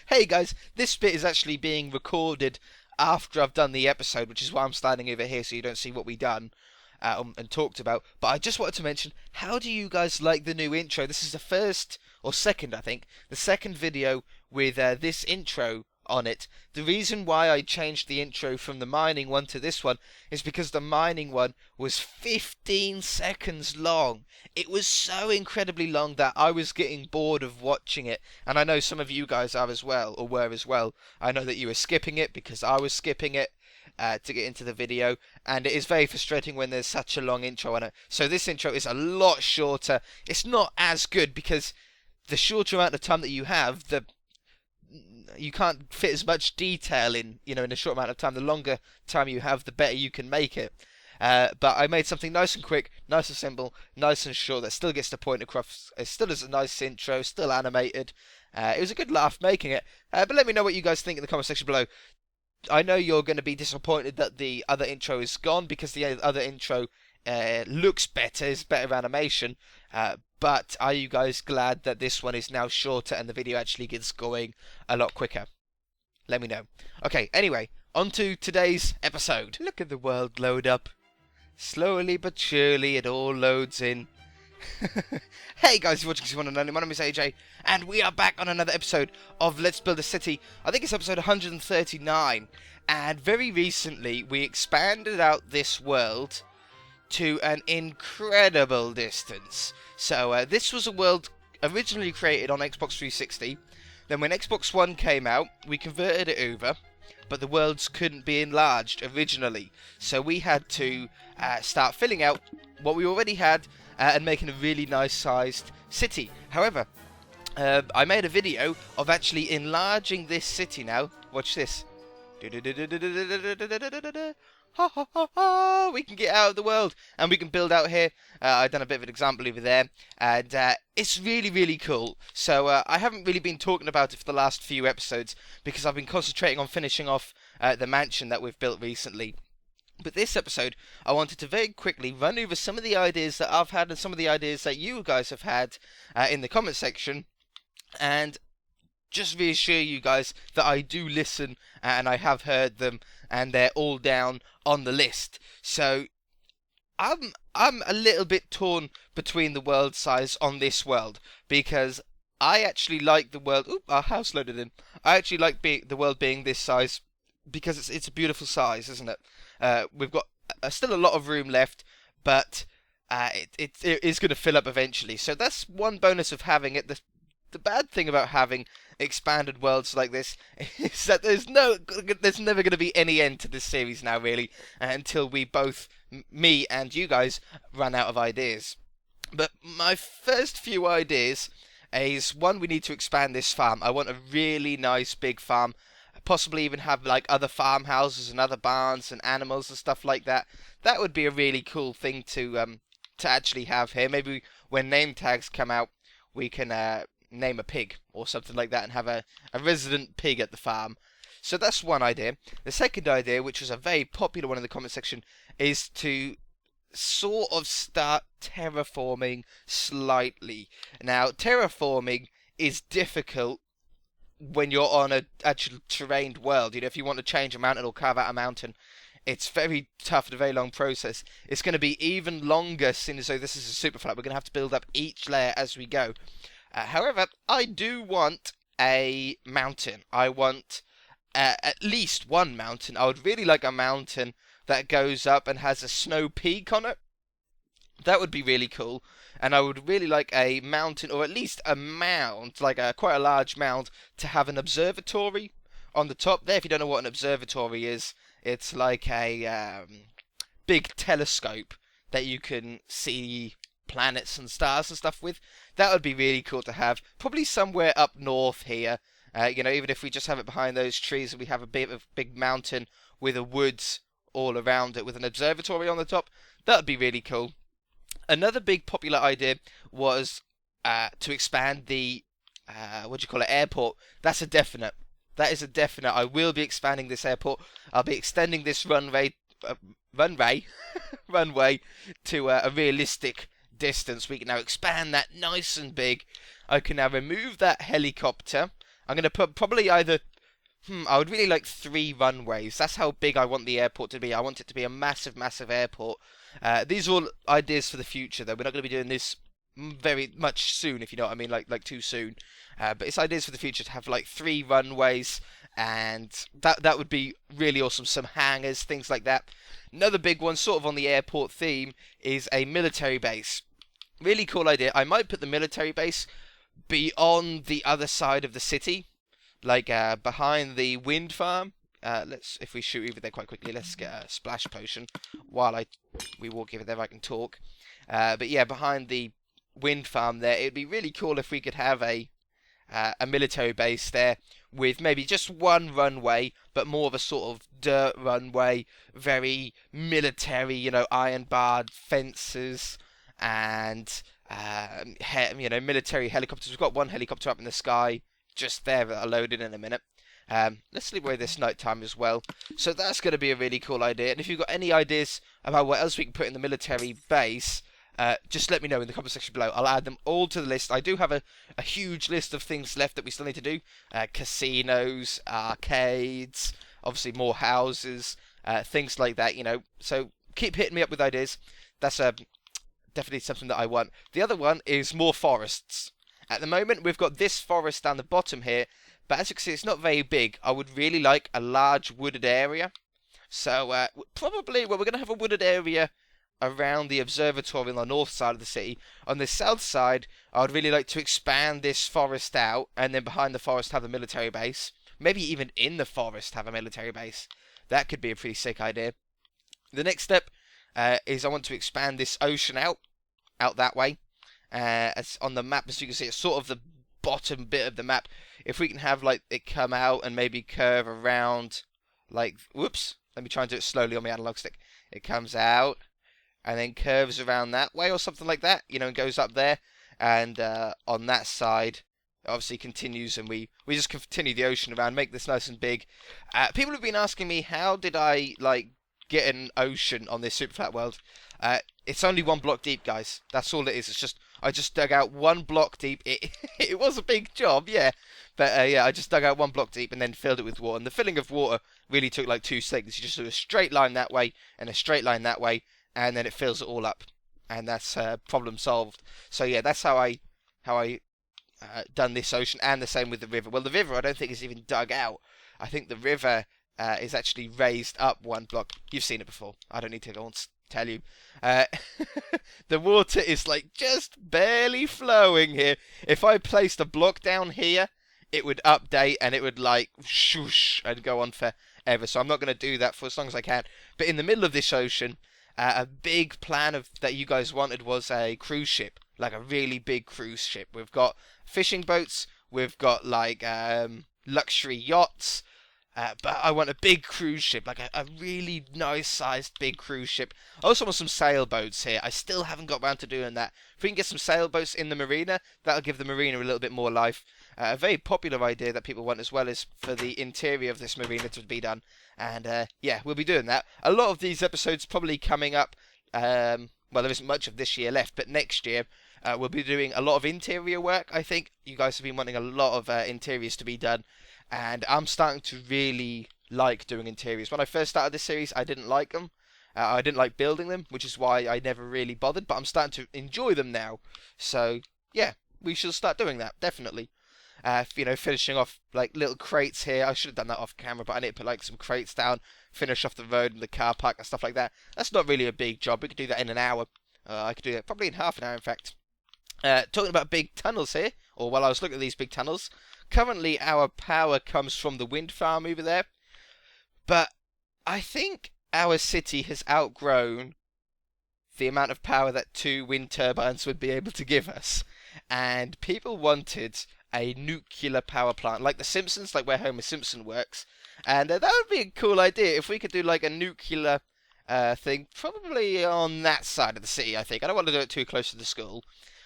Hey guys, this bit is actually being recorded after I've done the episode, which is why I'm standing over here so you don't see what we done and talked about. But I just wanted to mention, how do you guys like the new intro? This is the first, or second, I think, the second video with this intro on it. The reason why I changed the intro from the mining one to this one is because the mining one was 15 seconds long. It was so incredibly long that I was getting bored of watching it, and I know some of you guys are as well, or were as well. I know that you were skipping it because I was skipping it to get into the video, and it is very frustrating when there's such a long intro on it. So this intro is a lot shorter. It's not as good because the shorter amount of time that you have, you can't fit as much detail in, in a short amount of time. The longer time you have, the better you can make it. But I made something nice and quick, nice and simple, nice and short that still gets the point across. It still is a nice intro, still animated. It was a good laugh making it. But let me know what you guys think in the comment section below. I know you're going to be disappointed that the other intro is gone because the other intro looks better, is better animation. But are you guys glad that this one is now shorter and the video actually gets going a lot quicker? Let me know. Okay, anyway, on to today's episode. Look at the world load up. Slowly but surely it all loads in. Hey guys, you're watching E139. My name is AJ, and we are back on another episode of Let's Build a City. I think it's episode 139, and very recently we expanded out this world to an incredible distance. So this was a world originally created on Xbox 360. Then when Xbox One came out, we converted it over, but the worlds couldn't be enlarged originally. So we had to start filling out what we already had and making a really nice sized city. However, I made a video of actually enlarging this city now. Watch this. Ha ha ha ha! We can get out of the world and we can build out here. I've done a bit of an example over there, and it's really cool. So I haven't really been talking about it for the last few episodes because I've been concentrating on finishing off the mansion that we've built recently. But this episode, I wanted to very quickly run over some of the ideas that I've had and some of the ideas that you guys have had in the comment section, and just reassure you guys that I do listen and I have heard them, and they're all down on the list. So I'm a little bit torn between the world size on this world, because I actually like the world. Oop, our house loaded in. I actually like the world being this size because it's a beautiful size, isn't it? We've got still a lot of room left, but it is going to fill up eventually. So that's one bonus of having it. The bad thing about having expanded worlds like this is that there's never going to be any end to this series now, really, until we both, me and you guys, run out of ideas. But my first few ideas is, one, we need to expand this farm. I want a really nice big farm, possibly even have like other farmhouses and other barns and animals and stuff like that. That would be a really cool thing to actually have here. Maybe when name tags come out, we can name a pig or something like that and have a resident pig at the farm. So that's one idea. The second idea, which was a very popular one in the comment section, is to sort of start terraforming slightly. Now, terraforming is difficult when you're on a actual terrained world. If you want to change a mountain or carve out a mountain, it's very tough and a very long process. It's going to be even longer, since this is a super flat. We're going to have to build up each layer as we go. However, I do want a mountain. I want at least one mountain. I would really like a mountain that goes up and has a snow peak on it. That would be really cool. And I would really like a mountain, or at least a mound, like quite a large mound, to have an observatory on the top there. If you don't know what an observatory is, it's like a big telescope that you can see planets and stars and stuff with. That would be really cool to have. Probably somewhere up north here. Even if we just have it behind those trees and we have a big mountain with a woods all around it with an observatory on the top, that would be really cool. Another big popular idea was to expand the airport. That's a definite. That is a definite. I will be expanding this airport. I'll be extending this runway to a realistic distance. We can now expand that nice and big. I can now remove that helicopter I'm going to put probably either... I would really like 3 runways. That's how big I want the airport to be. I want it to be a massive, massive airport. These are all ideas for the future, though. We're not going to be doing this very much soon, if you know what I mean, like too soon. But it's ideas for the future to have like 3 runways, and that would be really awesome. Some hangars, things like that. Another big one, sort of on the airport theme, is a military base. Really cool idea. I might put the military base be on the other side of the city, like behind the wind farm. If we shoot over there quite quickly, let's get a splash potion while we walk over there. I can talk. But yeah, behind the wind farm there, it'd be really cool if we could have a military base there with maybe just 1 runway, but more of a sort of dirt runway, very military, iron barred fences and military helicopters. We've got 1 helicopter up in the sky just there that are loaded in a minute. Let's sleep away this night time as well. So that's going to be a really cool idea. And if you've got any ideas about what else we can put in the military base, just let me know in the comment section below. I'll add them all to the list. I do have a huge list of things left that we still need to do. Casinos, arcades, obviously more houses, things like that, So keep hitting me up with ideas. That's definitely something that I want. The other one is more forests. At the moment, we've got this forest down the bottom here, but as you can see, it's not very big. I would really like a large wooded area. So, probably, we're going to have a wooded area around the observatory on the north side of the city. On the south side, I would really like to expand this forest out, and then behind the forest have a military base. Maybe even in the forest have a military base. That could be a pretty sick idea. The next step is I want to expand this ocean out that way. As on the map, as you can see, it's sort of the bottom bit of the map. If we can have like it come out and maybe curve around, like, whoops, let me try and do it slowly on my analog stick. It comes out and then curves around that way or something like that, and goes up there. And on that side, obviously continues, and we just continue the ocean around, make this nice and big. People have been asking me, how did I get an ocean on this super flat world? It's only 1 block deep, guys. That's all it is. It's just I just dug out 1 block deep. It was a big job, yeah. But yeah, I just dug out 1 block deep and then filled it with water. And the filling of water really took like 2 seconds. You just do a straight line that way and a straight line that way, and then it fills it all up, and that's problem solved. So yeah, that's how I done this ocean, and the same with the river. Well, the river I don't think is even dug out. I think the river is actually raised up 1 block. You've seen it before. I don't need to go on tell you. The water is like just barely flowing here. If I placed a block down here, it would update and it would like shoosh and go on forever. So I'm not going to do that for as long as I can. But in the middle of this ocean, a big plan that you guys wanted was a cruise ship, like a really big cruise ship. We've got fishing boats, we've got like luxury yachts. But I want a big cruise ship, like a really nice sized big cruise ship. I also want some sailboats here. I still haven't got around to doing that. If we can get some sailboats in the marina, that'll give the marina a little bit more life. A very popular idea that people want as well is for the interior of this marina to be done. And yeah, we'll be doing that. A lot of these episodes probably coming up. Well, there isn't much of this year left, but next year we'll be doing a lot of interior work. I think you guys have been wanting a lot of interiors to be done. And I'm starting to really like doing interiors. When I first started this series, I didn't like them. I didn't like building them, which is why I never really bothered. But I'm starting to enjoy them now. So, yeah, we shall start doing that, definitely. Finishing off, like, little crates here. I should have done that off camera, but I need to put, like, some crates down. Finish off the road and the car park and stuff like that. That's not really a big job. We could do that in an hour. I could do that probably in half an hour, in fact. Talking about big tunnels here, or while I was looking at these big tunnels, currently our power comes from the wind farm over there, but I think our city has outgrown the amount of power that 2 wind turbines would be able to give us, and people wanted a nuclear power plant, like The Simpsons, like where Homer Simpson works, and that would be a cool idea if we could do like a nuclear thing, probably on that side of the city, I think. I don't want to do it too close to the school.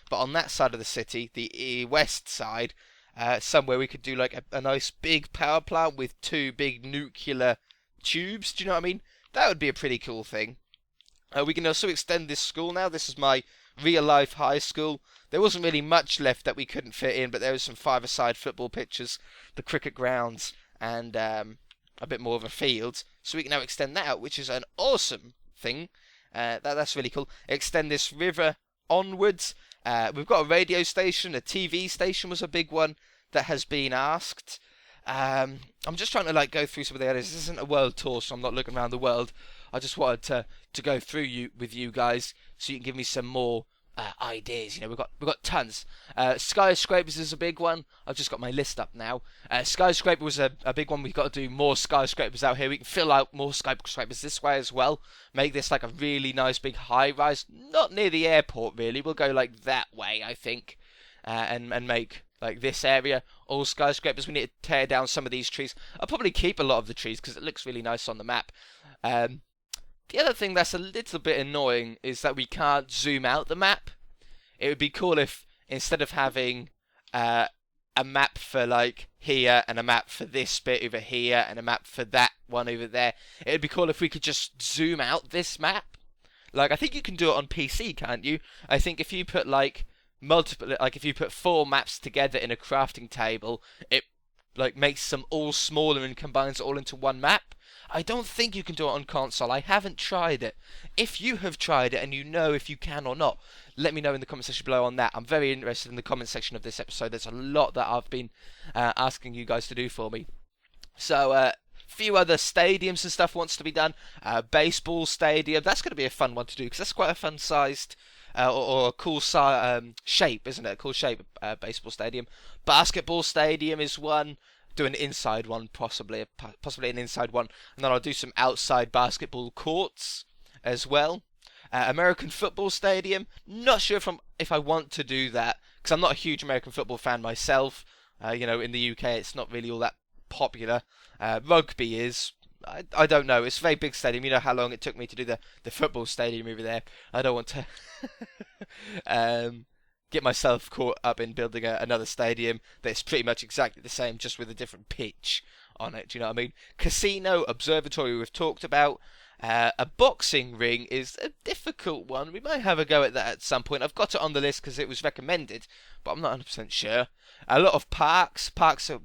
But on that side of the city, the west side, somewhere we could do like a nice big power plant with 2 big nuclear tubes. Do you know what I mean? That would be a pretty cool thing. We can also extend this school now. This is my real-life high school. There wasn't really much left that we couldn't fit in, but there was some five-a-side football pitches, the cricket grounds, and a bit more of a field. So we can now extend that out, which is an awesome thing. That's really cool. Extend this river onwards. We've got a radio station, a TV station was a big one that has been asked. I'm just trying to like go through some of the areas. This isn't a world tour, so I'm not looking around the world. I just wanted to go through with you guys so you can give me some more ideas. You know, we've got tons. Skyscrapers is a big one. I've just got my list up now. Skyscraper was a big one. We've got to do more skyscrapers out here. We can fill out more skyscrapers this way as well. Make this like a really nice big high rise. Not near the airport really. We'll go like that way, I think, and make like this area all skyscrapers. We need to tear down some of these trees. I'll probably keep a lot of the trees because it looks really nice on the map. The other thing that's a little bit annoying is that we can't zoom out the map. It would be cool if instead of having a map for like here and a map for this bit over here and a map for that one over there, it would be cool if we could just zoom out this map. Like I think you can do it on PC, can't you? I think if you put like if you put 4 maps together in a crafting table, it like makes them all smaller and combines it all into one map. I don't think you can do it on console. I haven't tried it. If you have tried it and you know if you can or not, let me know in the comment section below on that. I'm very interested in the comment section of this episode. There's a lot that I've been asking you guys to do for me. So, few other stadiums and stuff wants to be done. Baseball stadium. That's going to be a fun one to do because that's quite a fun sized or a cool shape, isn't it? A cool shape, baseball stadium. Basketball stadium is one. Do an inside one, possibly an inside one, and then I'll do some outside basketball courts as well. American football stadium. Not sure if I want to do that because I'm not a huge American football fan myself. You know, in the UK, it's not really all that popular. Rugby is. I don't know. It's a very big stadium. You know how long it took me to do the football stadium over there. I don't want to get myself caught up in building another stadium that's pretty much exactly the same, just with a different pitch on it. Do you know what I mean? Casino, observatory we've talked about. A boxing ring is a difficult one. We might have a go at that at some point. I've got it on the list because it was recommended, but I'm not 100% sure. A lot of parks.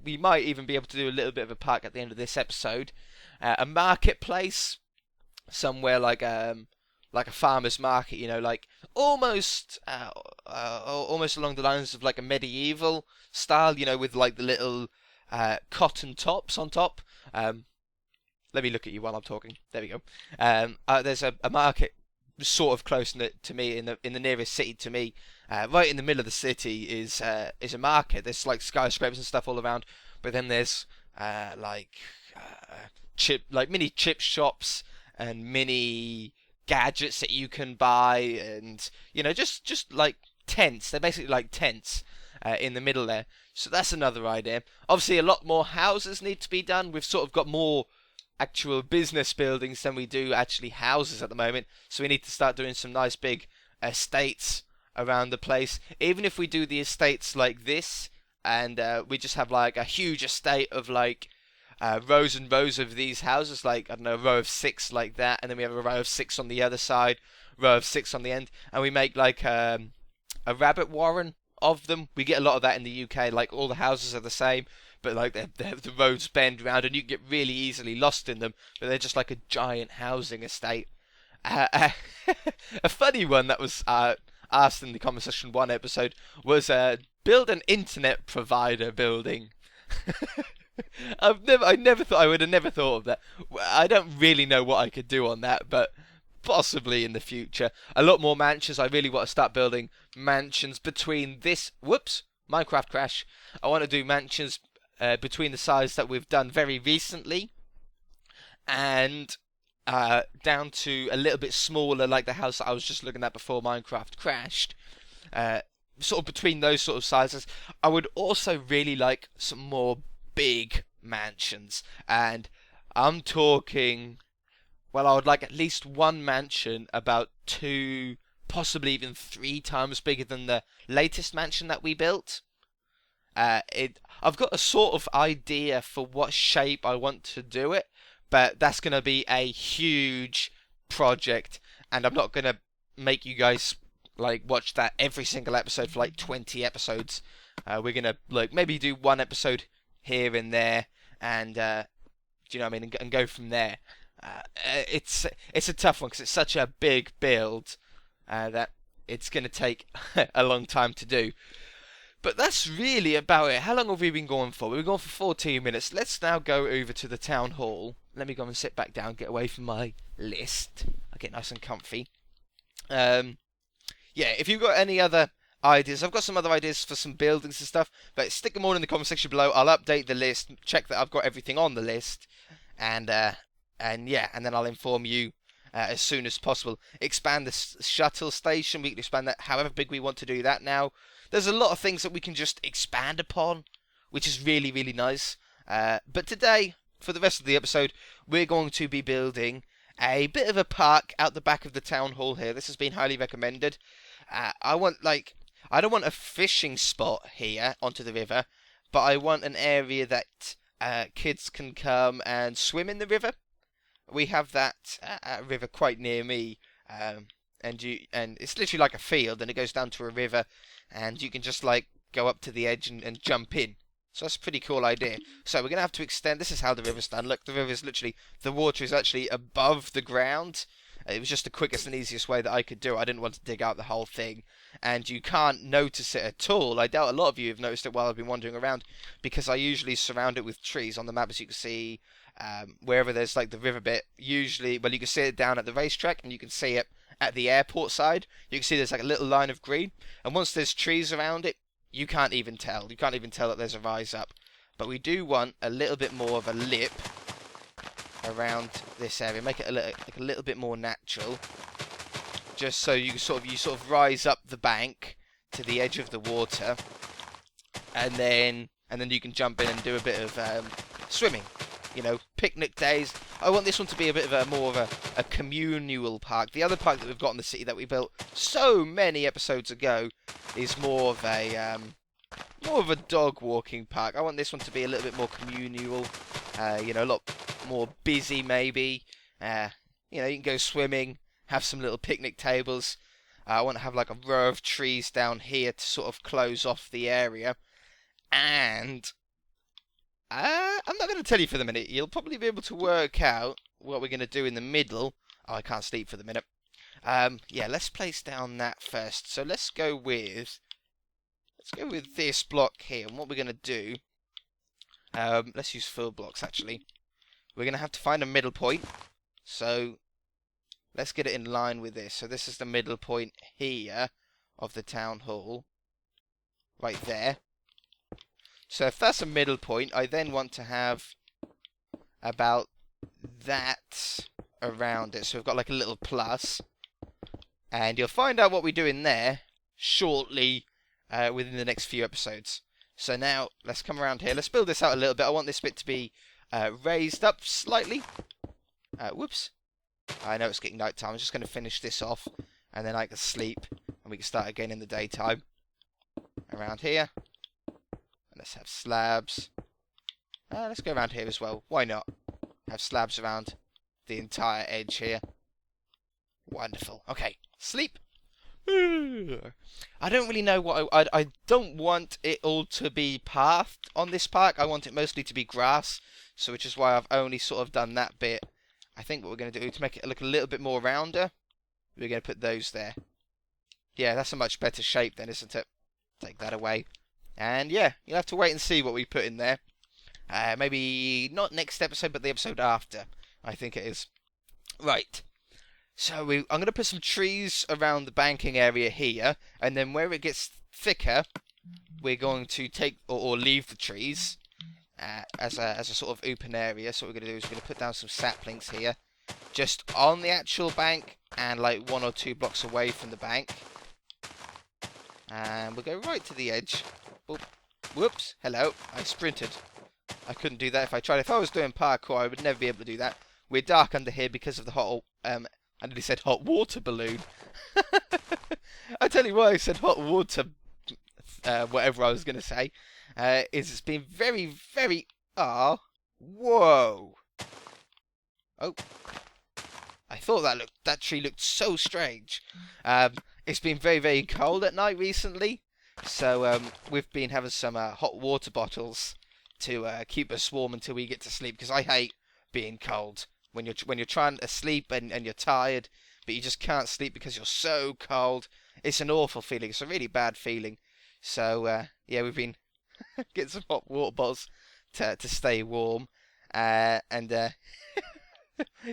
We might even be able to do a little bit of a park at the end of this episode. A marketplace, somewhere like a farmer's market, you know, like almost along the lines of like a medieval style, you know, with like the little cotton tops on top. Let me look at you while I'm talking. There we go. There's a market sort of close to me in the nearest city to me. Right in the middle of the city is a market. There's like skyscrapers and stuff all around, but then there's mini chip shops and mini gadgets that you can buy, and you know, just like tents. They're basically like tents in the middle there. So that's another idea. Obviously, a lot more houses need to be done. We've sort of got more actual business buildings than we do actually houses at the moment. So we need to start doing some nice big estates around the place. Even if we do the estates like this, and we just have like a huge estate of like rows and rows of these houses, like, I don't know, a row of 6 like that, and then we have a row of 6 on the other side, row of 6 on the end, and we make like a rabbit warren of them. We get a lot of that in the UK, like all the houses are the same, but like the roads bend around and you get really easily lost in them, but they're just like a giant housing estate. A funny one that was asked in the Conversation 1 episode was build an internet provider building. I would have never thought of that. I don't really know what I could do on that, but possibly in the future. A lot more mansions. I really want to start building mansions between this. Whoops, Minecraft crash. I want to do mansions between the size that we've done very recently, and down to a little bit smaller, like the house that I was just looking at before Minecraft crashed. Sort of between those sort of sizes. I would also really like some more big mansions, and I'm talking, well, I would like at least one mansion about 2, possibly even 3 times bigger than the latest mansion that we built. I've got a sort of idea for what shape I want to do it, but that's going to be a huge project, and I'm not gonna make you guys like watch that every single episode for like 20 episodes. We're gonna like maybe do one episode here and there, and do you know what I mean, and go from there. It's a tough one because it's such a big build that it's gonna take a long time to do. But that's really about it. How long have we been going for? We've been going for 14 minutes. Let's now go over to the town hall. Let me go and sit back down, get away from my list. I get nice and comfy. Yeah, if you've got any other ideas, I've got some other ideas for some buildings and stuff, but stick them all in the comment section below. I'll update the list, check that I've got everything on the list, and yeah, and then I'll inform you as soon as possible. Expand the shuttle station. We can expand that however big we want to do that now. There's a lot of things that we can just expand upon, which is really, really nice. But today, for the rest of the episode, we're going to be building a bit of a park out the back of the town hall here. This has been highly recommended. I don't want a fishing spot here onto the river, but I want an area that kids can come and swim in the river. We have that river quite near me, and it's literally like a field, and it goes down to a river, and you can just like go up to the edge and jump in. So that's a pretty cool idea. So we're going to have to extend. This is how the river's done. Look, the river's literally, the water is actually above the ground. It was just the quickest and easiest way that I could do it. I didn't want to dig out the whole thing. And you can't notice it at all. I doubt a lot of you have noticed it while I've been wandering around, because I usually surround it with trees. On the map, as you can see, wherever there's like the river bit, usually, well, you can see it down at the racetrack, and you can see it at the airport side. You can see there's like a little line of green, and once there's trees around it, you can't even tell. You can't even tell that there's a rise up. But we do want a little bit more of a lip around this area. Make it a little bit more natural, just so you sort of rise up the bank to the edge of the water, and then you can jump in and do a bit of swimming. You know, picnic days. I want this one to be a bit of more of a communal park. The other park that we've got in the city that we built so many episodes ago is more of a dog walking park. I want this one to be a little bit more communal. You know, a lot more busy maybe. You know, you can go swimming, have some little picnic tables. I want to have like a row of trees down here to sort of close off the area. And I'm not going to tell you for the minute. You'll probably be able to work out what we're going to do in the middle. Oh, I can't sleep for the minute. Yeah, let's place down that first. So let's go with this block here. And what we're going to do, let's use 4 blocks actually. We're going to have to find a middle point. So let's get it in line with this. So this is the middle point here of the town hall, right there. So if that's a middle point, I then want to have about that around it. So we've got like a little plus. And you'll find out what we do in there shortly within the next few episodes. So now let's come around here. Let's build this out a little bit. I want this bit to be raised up slightly. Whoops. I know it's getting night time. I'm just going to finish this off, and then I can sleep, and we can start again in the daytime. Around here. Let's have slabs. Let's go around here as well. Why not? Have slabs around the entire edge here. Wonderful. Okay, sleep. I don't really know what I don't want it all to be pathed on this park. I want it mostly to be grass, so which is why I've only sort of done that bit. I think what we're going to do to make it look a little bit more rounder, we're going to put those there. Yeah, that's a much better shape then, isn't it? Take that away. And yeah, you'll have to wait and see what we put in there. Maybe not next episode, but the episode after, I think it is. Right. So I'm going to put some trees around the banking area here, and then where it gets thicker, we're going to take or leave the trees as a sort of open area. So what we're going to do is we're going to put down some saplings here, just on the actual bank, and like 1 or 2 blocks away from the bank. And we'll go right to the edge. Oh, whoops, hello, I sprinted. I couldn't do that if I tried. If I was doing parkour, I would never be able to do that. We're dark under here because of the hot, I nearly said hot water balloon. I tell you why I said hot water, whatever I was going to say, is it's been very, very, whoa. Oh, I thought that tree looked so strange. It's been very, very cold at night recently, so we've been having some hot water bottles to keep us warm until we get to sleep. Because I hate being cold when you're trying to sleep and you're tired, but you just can't sleep because you're so cold. It's an awful feeling. It's a really bad feeling. So yeah, we've been getting some hot water bottles to stay warm, and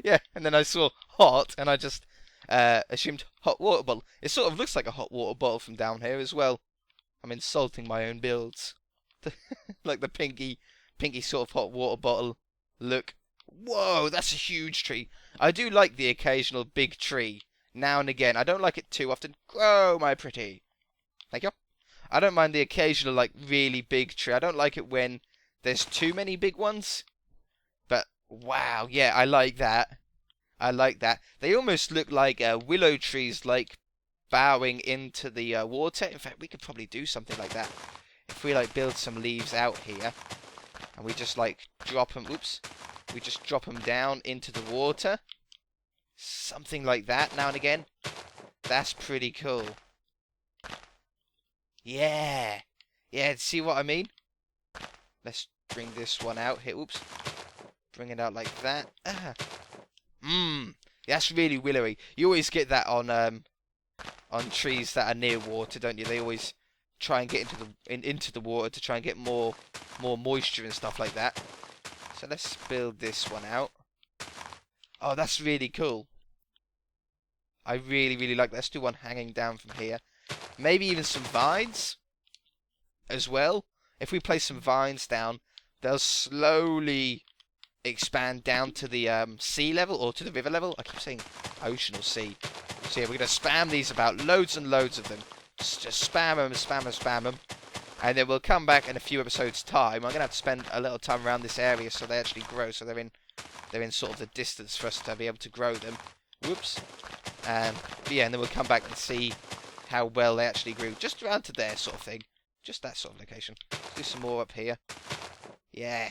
yeah, and then I saw hot, and I just assumed hot water bottle. It sort of looks like a hot water bottle from down here as well. I'm insulting my own builds. Like the pinky sort of hot water bottle look. Whoa, that's a huge tree. I do like the occasional big tree now and again. I don't like it too often. Grow, my pretty. Thank you. I don't mind the occasional, like, really big tree. I don't like it when there's too many big ones. But, wow, yeah, I like that. I like that. They almost look like willow trees, like, bowing into the water. In fact, we could probably do something like that. If we, like, build some leaves out here, and we just, like, drop them, oops. We just drop them down into the water. Something like that now and again. That's pretty cool. Yeah. Yeah, see what I mean? Let's bring this one out here. Oops. Bring it out like that. That's really willowy. You always get that on trees that are near water, don't you? They always try and get into the water to try and get more moisture and stuff like that. So let's build this one out. Oh, that's really cool. I really, really like that. Let's do one hanging down from here. Maybe even some vines as well. If we place some vines down, they'll slowly expand down to the sea level, or to the river level. I keep saying ocean or sea. So yeah, we're going to spam these about, loads and loads of them. Just spam them, spam them, spam them. And then we'll come back in a few episodes' time. I'm going to have to spend a little time around this area so they actually grow. So they're in sort of the distance for us to be able to grow them. Whoops. But yeah, and then we'll come back and see how well they actually grew. Just around to there sort of thing. Just that sort of location. Let's do some more up here. Yeah.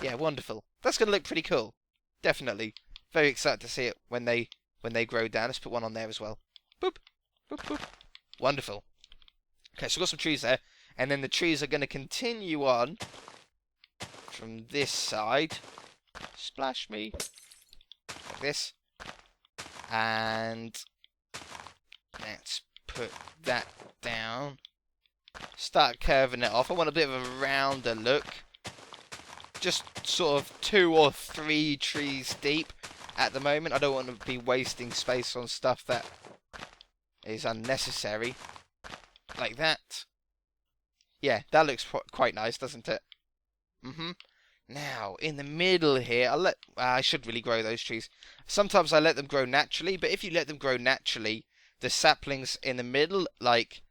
Yeah, wonderful. That's going to look pretty cool. Definitely. Very excited to see it when they grow down. Let's put one on there as well. Boop. Boop, boop. Wonderful. Okay, so we've got some trees there. And then the trees are going to continue on from this side. Splash me. Like this. And let's put that down. Start curving it off. I want a bit of a rounder look. Just sort of 2 or 3 trees deep at the moment. I don't want to be wasting space on stuff that is unnecessary. Like that. Yeah, that looks quite nice, doesn't it? Now, in the middle here, I should really grow those trees. Sometimes I let them grow naturally, but if you let them grow naturally, the saplings in the middle, like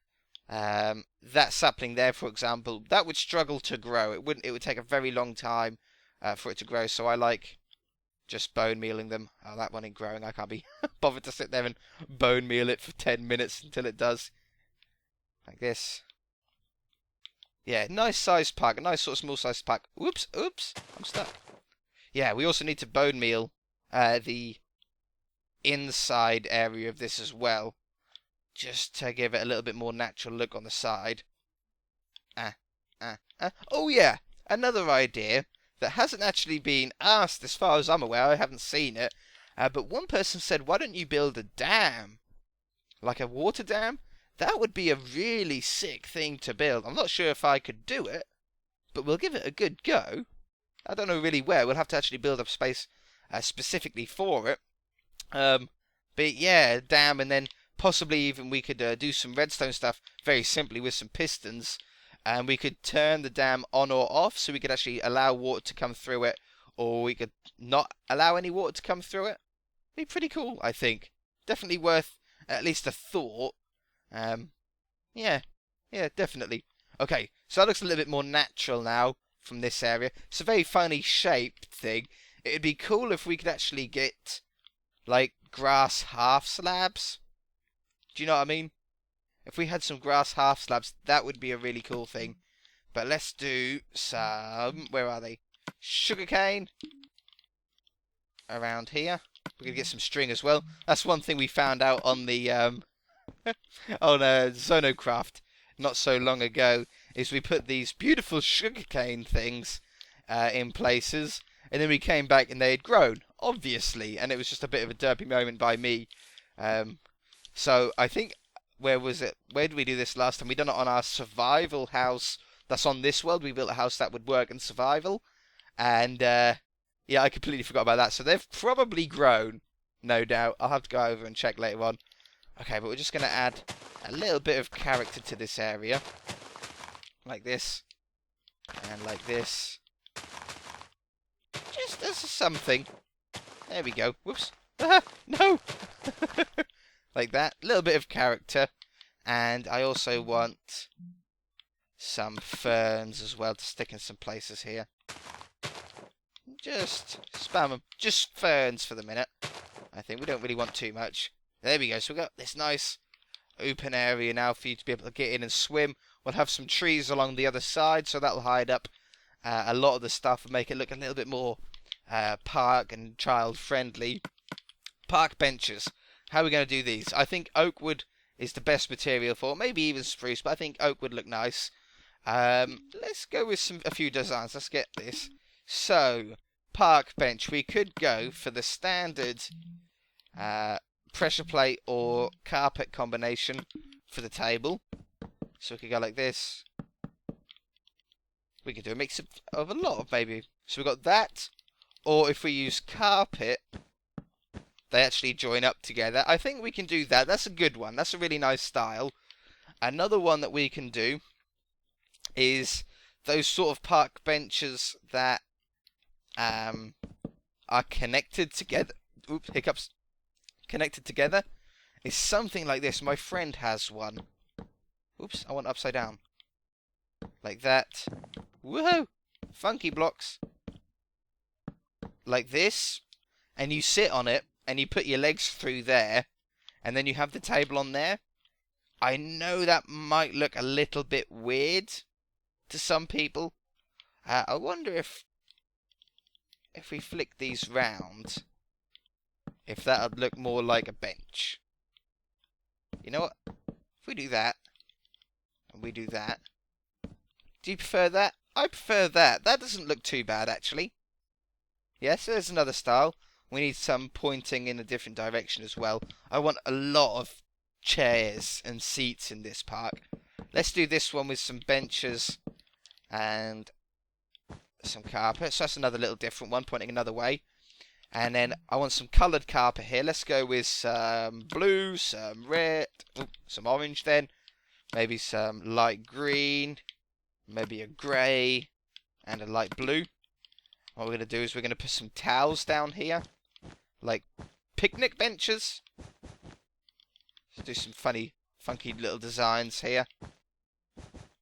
that sapling there, for example, that would struggle to grow. It would take a very long time for it to grow. So I like just bone mealing them. Oh, that one ain't growing. I can't be bothered to sit there and bone meal it for 10 minutes until it does. Like this. Yeah, nice sized pack. A nice sort of small sized pack. Oops, I'm stuck. Yeah, we also need to bone meal the inside area of this as well. Just to give it a little bit more natural look on the side. Oh yeah, another idea that hasn't actually been asked as far as I'm aware. I haven't seen it. But one person said, why don't you build a dam? Like a water dam? That would be a really sick thing to build. I'm not sure if I could do it, but we'll give it a good go. I don't know really where. We'll have to actually build up space specifically for it. But yeah, dam, and then possibly even we could do some redstone stuff very simply with some pistons. And we could turn the dam on or off so we could actually allow water to come through it, or we could not allow any water to come through it. Be pretty cool, I think. Definitely worth at least a thought. Yeah, definitely. Okay, so that looks a little bit more natural now from this area. It's a very funny shaped thing. It'd be cool if we could actually get, like, grass half slabs. Do you know what I mean? If we had some grass half slabs, that would be a really cool thing. But let's do some... Where are they? Sugarcane. Around here. We're going to get some string as well. That's one thing we found out on the on Zonocraft not so long ago, is we put these beautiful sugarcane things in places, and then we came back and they had grown, obviously, and it was just a bit of a derpy moment by me. So I think, where was it? Where did we do this last time? We done it on our survival house that's on this world. We built a house that would work in survival, and yeah, I completely forgot about that. So they've probably grown, no doubt. I'll have to go over and check later on. Okay, but we're just going to add a little bit of character to this area. Like this. And like this. Just as something. There we go. Whoops. No! Like that. A little bit of character. And I also want some ferns as well to stick in some places here. Just spam them. Just ferns for the minute. I think we don't really want too much. There we go. So we've got this nice open area now for you to be able to get in and swim. We'll have some trees along the other side, so that'll hide up a lot of the stuff and make it look a little bit more park and child friendly. Park benches. How are we going to do these? I think oak wood is the best material for it. Maybe even spruce, but I think oak would look nice. Let's go with a few designs. Let's get this. So, park bench. We could go for the standard pressure plate or carpet combination for the table. So we could go like this. We could do a mix of a lot of maybe. So we've got that. Or if we use carpet, they actually join up together. I think we can do that. That's a good one. That's a really nice style. Another one that we can do is those sort of park benches that are connected together. Oops, hiccups. Connected together is something like this. My friend has one. Oops, I went upside down. Like that. Woohoo! Funky blocks. Like this. And you sit on it, and you put your legs through there, and then you have the table on there. I know that might look a little bit weird to some people. I wonder if we flick these round, if that would look more like a bench. You know what? If we do that, and we do that. Do you prefer that? I prefer that. That doesn't look too bad, actually. Yes, there's another style. We need some pointing in a different direction as well. I want a lot of chairs and seats in this park. Let's do this one with some benches and some carpet. So that's another little different one, pointing another way. And then I want some coloured carpet here. Let's go with some blue, some red, some orange then. Maybe some light green, maybe a grey, and a light blue. What we're going to do is we're going to put some towels down here, like picnic benches. Let's do some funky little designs here.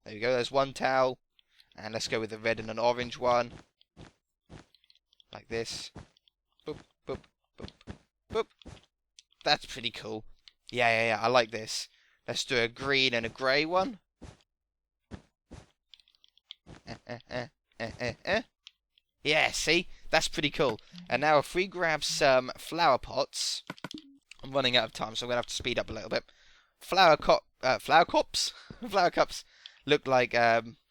There we go, there's one towel. And let's go with a red and an orange one. Like this. Boop, boop, boop, boop. That's pretty cool. Yeah, I like this. Let's do a green and a grey one. Yeah, see? That's pretty cool. And now if we grab some flower pots... I'm running out of time, so I'm going to have to speed up a little bit. Flower cups? Flower cups look like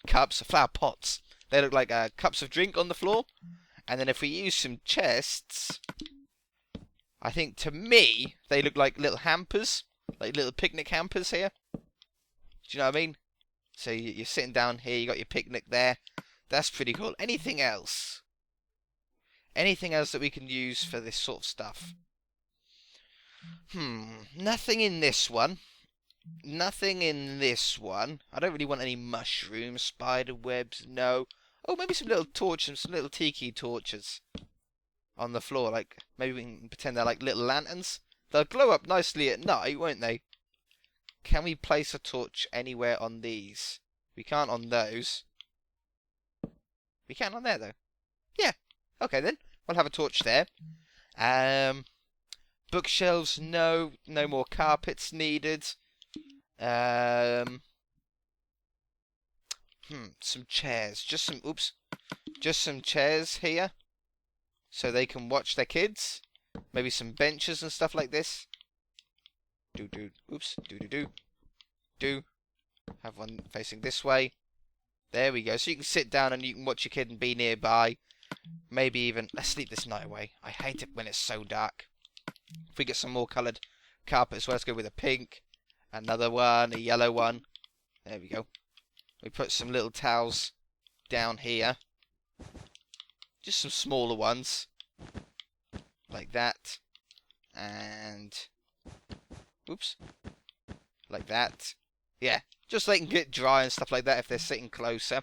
cups, flower pots. They look like cups of drink on the floor. And then if we use some chests... I think, to me, they look like little hampers. Like little picnic hampers here. Do you know what I mean? So you're sitting down here, you got your picnic there. That's pretty cool. Anything else? Anything else that we can use for this sort of stuff? Nothing in this one. Nothing in this one. I don't really want any mushrooms, spider webs, no. Oh, maybe some little torches, some little tiki torches on the floor. Like, maybe we can pretend they're like little lanterns. They'll glow up nicely at night, won't they? Can we place a torch anywhere on these? We can't on those. We can on there, though. Yeah. Okay, then. We'll have a torch there. Bookshelves, no. No more carpets needed. Some chairs. Just some chairs here. So they can watch their kids. Maybe some benches and stuff like this. Oops. Do. Have one facing this way. There we go. So you can sit down and you can watch your kid and be nearby. Maybe even... Let's sleep this night away. I hate it when it's so dark. If we get some more coloured carpet as well, let's go with a pink. Another one, a yellow one. There we go. We put some little towels down here. Just some smaller ones. Like that. And... Oops. Like that. Yeah. Just so they can get dry and stuff like that if they're sitting closer.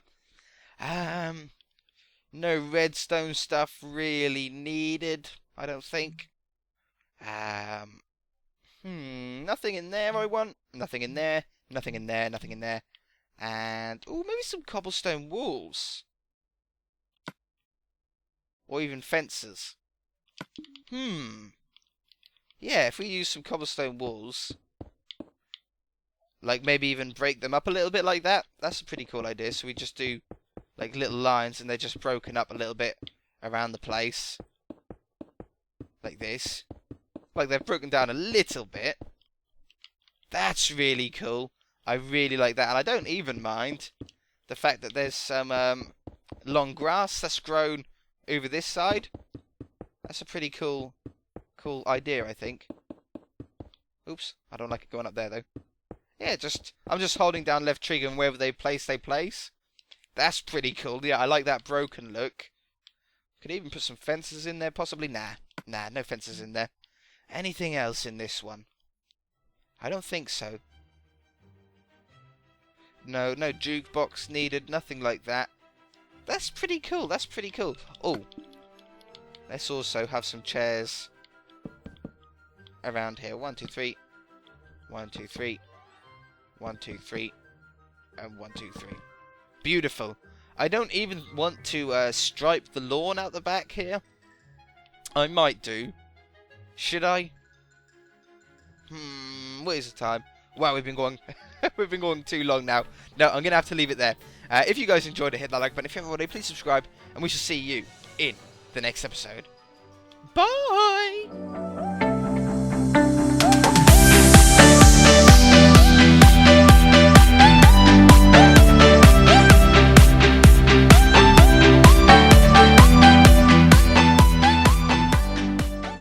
No redstone stuff really needed, I don't think. Nothing in there I want. Nothing in there. Nothing in there. Nothing in there. And, oh, maybe some cobblestone walls. Or even fences. Yeah, if we use some cobblestone walls, like maybe even break them up a little bit like that, that's a pretty cool idea. So we just do like little lines and they're just broken up a little bit around the place. Like this. Like they've broken down a little bit. That's really cool. I really like that. And I don't even mind the fact that there's some long grass that's grown over this side. That's a pretty cool idea, I think. Oops, I don't like it going up there though. Yeah, I'm just holding down left trigger and wherever they place. That's pretty cool. Yeah, I like that broken look. Could even put some fences in there, possibly. Nah, no fences in there. Anything else in this one? I don't think so. No jukebox needed, nothing like that. That's pretty cool, Oh, let's also have some chairs around here. 1, 2, 3. 1, 2, 3. 1, 2, 3. And 1, 2, 3. Beautiful. I don't even want to stripe the lawn out the back here. I might do. Should I? What is the time? Wow, we've been going we've been going too long now. No, I'm gonna have to leave it there. If you guys enjoyed it, hit that like button. If you haven't already, please subscribe, and we shall see you in the next episode. Bye!